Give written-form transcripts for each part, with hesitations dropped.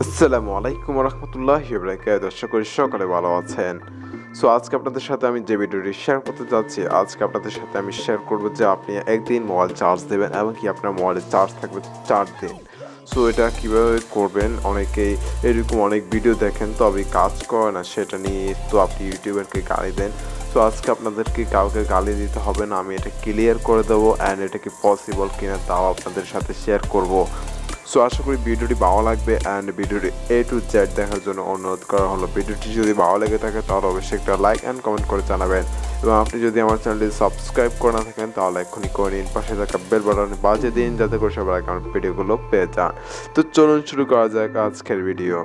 আসসালামু আলাইকুম রহমতুল্লাহি বারাকাতুহু। আশা করি সকলে ভালো আছেন। সো আজকে আপনাদের সাথে আমি যে ভিডিওটি শেয়ার করতে যাচ্ছি, আজকে আপনাদের সাথে আমি শেয়ার করব যে আপনি একদিন মোবাইল চার্জ দেবেন এবং কি আপনার মোবাইলে চার্জ থাকবে 4 দিন। সো এটা কিভাবে করবেন? অনেকেই এরকম অনেক ভিডিও দেখেন তবে কাজ করে না, সেটা নিয়ে তো আপনি ইউটিউবারকে গালি দেন। সো আজকে আপনাদেরকে কাউকে গালি দিতে হবে না, আমি এটা ক্লিয়ার করে দেবো অ্যান্ড এটা কি পসিবল কিনা তাও আপনাদের সাথে শেয়ার করব। সো আশা করি ভিডিওটি ভালো লাগবে অ্যান্ড ভিডিওটি A to Z দেখার জন্য অনুরোধ করা হলো। ভিডিওটি যদি ভালো লেগে থাকে তাহলে অবশ্যই একটা লাইক অ্যান্ড কমেন্ট করে জানাবেন এবং আপনি যদি আমার চ্যানেলটি সাবস্ক্রাইব করে না থাকেন তাহলে এক্ষুনি করে নিন, পাশে থাকা বেল বাটনে বাজিয়ে দিন যাতে করে সবার আগে আমার ভিডিওগুলো পেয়ে যান। তো চলুন শুরু করা যাক আজকের ভিডিও।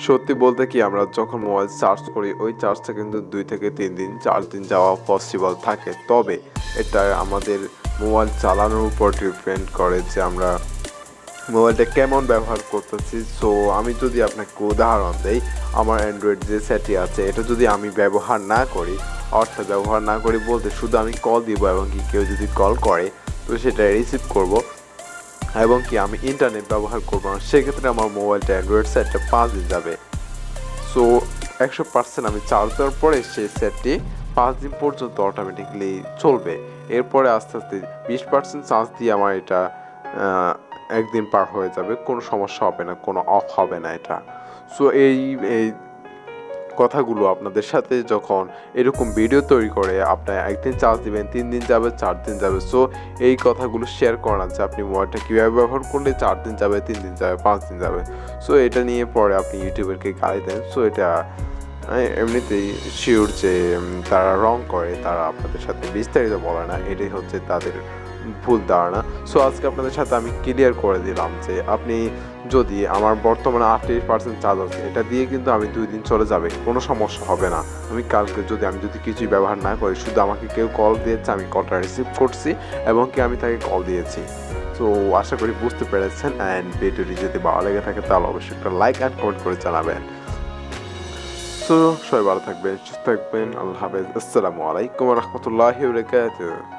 সত্যি বলতে কি, আমরা যখন মোবাইল চার্জ করি ওই চার্জটা কিন্তু 2 থেকে 3 দিন 4 দিন যাওয়া পসিবল থাকে। তবে এটা আমাদের মোবাইল চালানোর উপর ডিপেন্ড করে যে আমরা মোবাইলটা কেমন ব্যবহার করতেছি। সো আমি যদি আপনাকে উদাহরণ দেই, আমার অ্যান্ড্রয়েড যে সেটটি আছে এটা যদি আমি ব্যবহার না করি, অর্থাৎ ব্যবহার না করি বলতে শুধু আমি কল দিব এবং কি কেউ যদি কল করে তো সেটা রিসিভ করব এবং কি আমি ইন্টারনেট ব্যবহার করবো না, সেক্ষেত্রে আমার মোবাইলটা অ্যান্ড্রয়েড সেটটা 5 দিন যাবে। সো 100% আমি চার্জ দেওয়ার পরে সেই সেটটি 5 দিন পর্যন্ত অটোমেটিকলি চলবে। এরপরে আস্তে আস্তে 20% চার্জ দিয়ে আমার এটা একদিন পার হয়ে যাবে, কোনো সমস্যা হবে না, কোনো অফ হবে না এটা। সো এই এই কথাগুলো আপনাদের সাথে যখন এরকম ভিডিও তৈরি করে আপনার একদিন চার্জ দিবেন 3 দিন যাবে 4 দিন যাবে, সো এই কথাগুলো শেয়ার করা যে আপনি মোবাইলটা কীভাবে ব্যবহার করলে 4 দিন যাবে, 3 দিন যাবে, 5 দিন যাবে। সো এটা নিয়ে পরে আপনি ইউটিউবারকে গালি দেন। সো এটা এমনিতেই শিওর যে তারা রং করে, তারা আপনাদের সাথে বিস্তারিত বলে না, এটাই হচ্ছে তাদের ভুল ধারণা। সো আজকে আপনাদের সাথে আমি ক্লিয়ার করে দিলাম যে আপনি যদি আমার বর্তমানে 38% চার্জ আছে, এটা দিয়ে কিন্তু আমি 2 দিন চলে যাবে, কোনো সমস্যা হবে না। আমি কালকে আমি যদি কিছুই ব্যবহার না করি, শুধু আমাকে কেউ কল দিয়েছে, আমি কলটা রিসিভ করছি এবং কি আমি তাকে কল দিয়েছি। সো আশা করি বুঝতে পেরেছেন অ্যান্ড ভিডিওটি যদি ভালো লেগে থাকে তাহলে অবশ্যই একটা লাইক অ্যান্ড কমেন্ট করে জানাবেন। সো সবাই ভালো থাকবেন, সুস্থ থাকবেন, আল্লাহ হাফেজ, আসসালামু আলাইকুম রহমতুল্লাহি বারাকাতুহু।